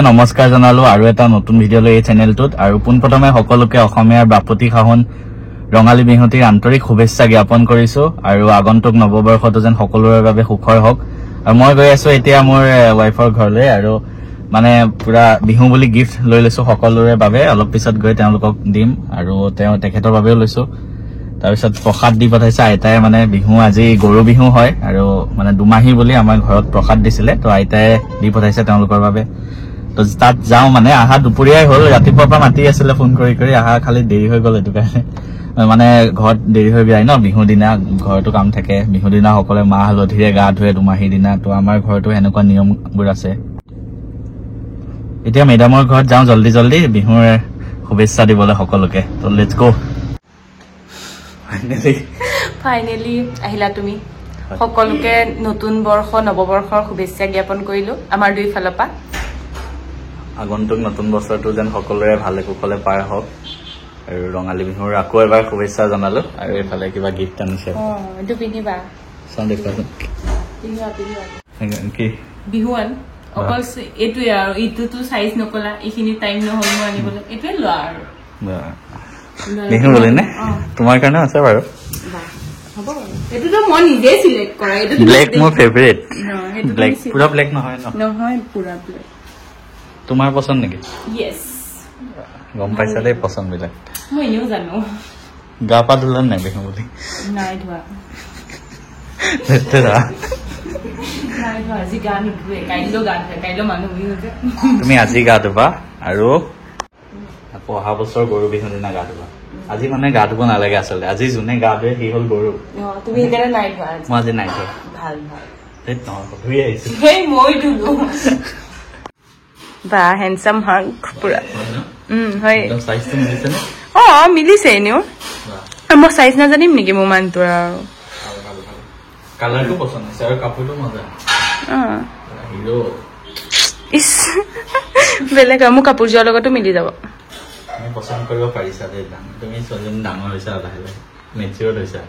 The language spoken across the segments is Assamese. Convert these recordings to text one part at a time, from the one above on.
নমস্কাৰ জনালো আৰু এটা নতুন ভিডিঅ লৈ এই চেনেলটোত আৰু পোনপ্ৰথমে সকলোকে অসমীয়াৰ বাপতি খাহন ৰঙালী বিহুটিৰ আন্তৰিক শুভেচ্ছা জ্ঞাপন কৰিছো আৰু আগন্তুক নৱবৰ্ষটো যেন সকলোৰে বাবে সুখৰ হওক আৰু মই গৈ আছো এতিয়া মোৰ ওয়াইফৰ ঘৰলৈ আৰু মানে পুৰা বিহু বুলি গিফট লৈ লৈছো সকলোৰে বাবে অলপ পিছত গৈ তেওঁলোকক দিম আৰু তেখেতৰ বাবেও লৈছো তাৰপিছত প্ৰসাদ দি পঠাইছে আইতাই মানে বিহু আজি গৰু বিহু হয় আৰু মানে দুমাহী বুলি আমাৰ ঘৰত প্ৰসাদ দিছিলে তো আইতাই দি পঠাইছে তেওঁলোকৰ বাবে তো তাত যাও মানে আহা দুপৰীয়াই হল ৰাতিপুৱাৰ পৰা মাতি আছিলে ফোন কৰি আহা খালি দেৰি হৈ গল এটো কাৰণে মানে ঘৰত দেৰি হৈ যায় ন বিহু দিনা ঘৰটো কাম থাকে বিহু দিনা সকলে মাহ হালধিৰে গা ধুৱে দুমাহী দিনা তো আমাৰ ঘৰটো এনেকুৱা নিয়মবোৰ আছে এতিয়া মেডামৰ ঘৰত যাও জলদি বিহুৰ শুভেচ্ছা দিবলৈ সকলোকে তো লেটস গো ফাইনেলি আহিলা তুমি সকলোকে নতুন বৰ্ষ নৱবৰ্ষৰ শুভেচ্ছা জ্ঞাপন কৰিলো আমাৰ দুই ফালৰ পৰা আগন্তুক নতুন বছৰটো যেন সকলোৰে ভালে কুশলে পাৰ হওক আৰু ৰঙালী বিহুৰ আকৌ এবাৰ শুভেচ্ছা জনালো আৰু এফালে কিবা গিফ্ট আনিছে এইটো পিন্ধিবা চাওঁ দেখুৱাচোন কি বিহুৱান অকল এইটোৱে আৰু ইটোতো চাইজ নকলা এইখিনি টাইম নহল মই আনিবলৈ এইটোৱে লোৱা আৰু বিহু বুলি নে তোমাৰ কাৰণে আছে বাৰু এইটোতো মই নিজে চিলেক্ট কৰা এইটো ব্লেক মোৰ ফেভাৰিট ব্লেক পুৰা ব্লেক নহয় ন নহয় পুৰা ব্লেক তোমাৰ পছন্দ নেকি ইয়েস গম পাইছা দেই পছন্দ বিলাক মই এনেও জানো গা পা ধুলা নাই বিহু বুলি নাই ধোৱা আজি গা নুধুৱে কাইলৈ গা ধুৱে কাইলৈ মানুহ বিহু যে তুমি আজি গা ধুবা আৰু আকৌ অহা বছৰ গৰু বিহু দিনা গা ধুবা আজি মানে গা ধুব নালাগে আচলতে আজি যোনে গা ধুৱে সি হল গৰু তুমি সেইকাৰণে নাই ধোৱা মই আজি নাই ধোৱা ভাল ভাল ধুই আহিছো মই ধুলো বা হেণ্ডসাম হাংক পুৰা হয় সাইজটো মিলিছে নে মিলিছে এনেও মই সাইজ নাজানিম নেকি মোৰ মানুহটোৰ আৰু কালাৰটো পছন্দ হৈছে আৰু কাপোৰটো মজা হিৰো ইছ বেলেগ মোৰ কাপোৰযোৰৰ লগতো মিলি যাব তুমি পছন্দ কৰিব পাৰিছা দেই তুমি ছোৱালীজনী ডাঙৰ হৈছা লাহে লাহে মেচিয়ৰ্ড হৈছা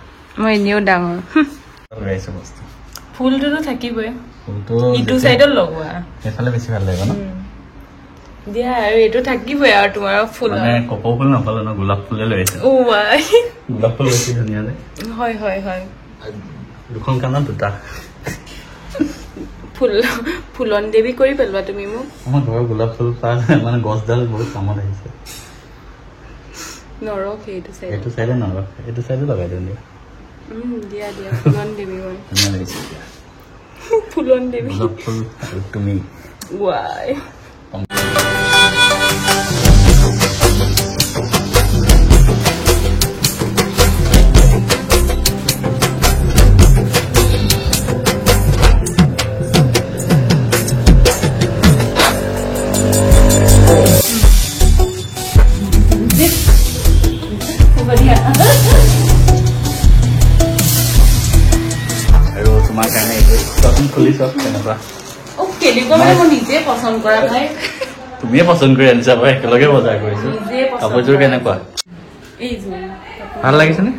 মই এনেও ডাঙৰ লগাইছো বস্তু ফুলটোতো থাকিবই ফুলটো ইটো চাইডত লগোৱা সেইফালে বেছি ভাল লাগিব ন দিয়া আৰু এইটো থাকিবই আৰু তোমাৰ ফুল মানে কপৌ ফুল নকলে ন গোলাপ ফুলে লৈ আহিছে গোলাপ ফুল বেছি ধুনীয়া যে হয় হয় হয় দুখন কাণত দুটা ফুলন দেৱী কৰি পেলোৱা তুমি মোক আমাৰ ঘৰৰ গোলাপ ফুল মানে গছডাল বহুত কামত আহিছে নৰক এইটো চাইড এইটো চাইডে নৰক এইটো চাইডে লগাই দিওঁ দিয়া দিয়া ফুলন দেৱী মই ধুনীয়া লাগিছে ফুলন দেৱী গোলাপ ফুল আৰু তুমি ৱাই আৰু তোমাৰ কাৰণে এইটো চোৱাচোন খুলি চোৱা কেনেকুৱা কেনেকুৱা মানে মই নিজে পচন্দ কৰা ভাই তুমিয়ে পচন্দ কৰি আনিছা মই একেলগে বজাৰ কৰিছো কাপোৰযোৰ কেনেকুৱা ভাল লাগিছে নে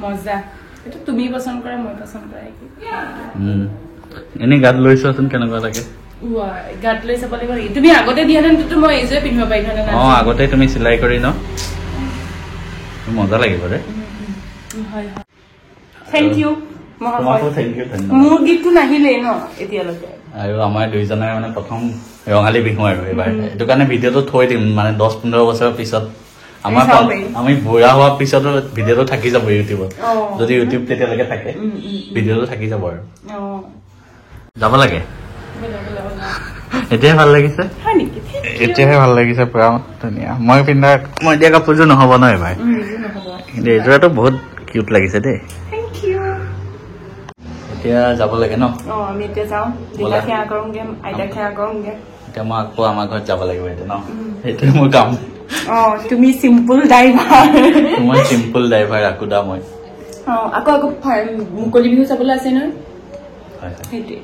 মজা এইটো তুমি পচন্দ কৰা মই পচন্দ কৰা এনেই গাত লৈ চোৱাচোন কেনেকুৱা লাগে গাত লৈ চাব লাগিব নেকি তুমি আগতে দিয়া হেতেনতো মই এইযোৰে পিন্ধিব পাৰিলো আগতে তুমি চিলাই কৰি ন মজা লাগিব ৰে থেংক ইউ মোৰ গীতটো নাহিলেই ন এতিয়ালৈকে আৰু আমাৰ দুইজনৰ মানে প্ৰথম ৰঙালী বিহু আৰু এইবাৰ এইটো কাৰণে ভিডিঅ'টো থৈ দিম মানে 10-15 বছৰৰ পিছত আমি বুঢ়া হোৱাৰ পিছতো ভিডিঅ'টো থাকি যাব ইউটিউবত যদি ইউটিউব তেতিয়ালৈকে থাকে ভিডিঅ'টো থাকি যাব আৰু যাব লাগে এতিয়াহে ভাল লাগিছে এতিয়াহে ভাল লাগিছে পুৰা ধুনীয়া মই পিন্ধা মই দিয়া কাপোৰযোৰ নহ'ব ন এইবাৰ কিন্তু এইযোৰাটো বহুত কিউট লাগিছে দেই এতিয়া যাব লাগে ন আমি এতিয়া যাওঁ দেউতা সেৱা কৰোঁগে আইতাক সেৱা কৰোঁগে এতিয়া মই আকৌ আমাৰ ঘৰত যাব লাগিব এতিয়া ন সেইটোৱে মোৰ কাম তুমি চিম্পুল ড্ৰাইভাৰ মই চিম্পুল ড্ৰাইভাৰ ৰাকুদা মই আকৌ মুকলি বিহু চাবলৈ আছে নহয় সেইটোৱে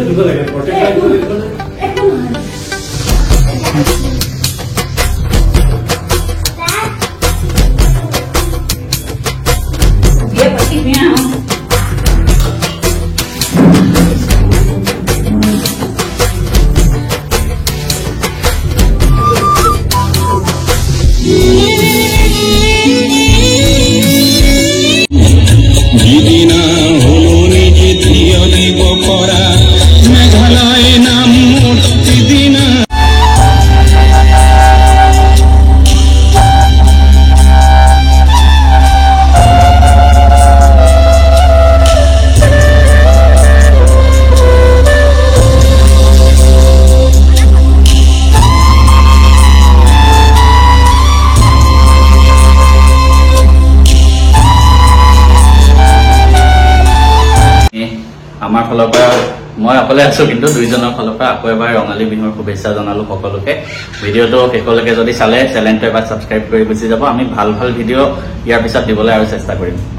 দিব লাগে প্ৰটেক্ট লাগিব দিদিনা হলো নিজে থিয় দিব কৰা মেঘালয় নাম মূৰ্তি দিনা আমাৰ ফালৰ পৰা মই অকলে আছো কিন্তু দুইজনৰ ফালৰ পৰা আকৌ এবাৰ ৰঙালী বিহুৰ শুভেচ্ছা জনালো সকলোকে ভিডিঅ'টো শেষলৈকে যদি চালে চেনেলটো এবাৰ ছাবস্ক্ৰাইব কৰি গুচি যাব আমি ভাল ভাল ভিডিঅ' ইয়াৰ পিছত দিবলৈ আৰু চেষ্টা কৰিম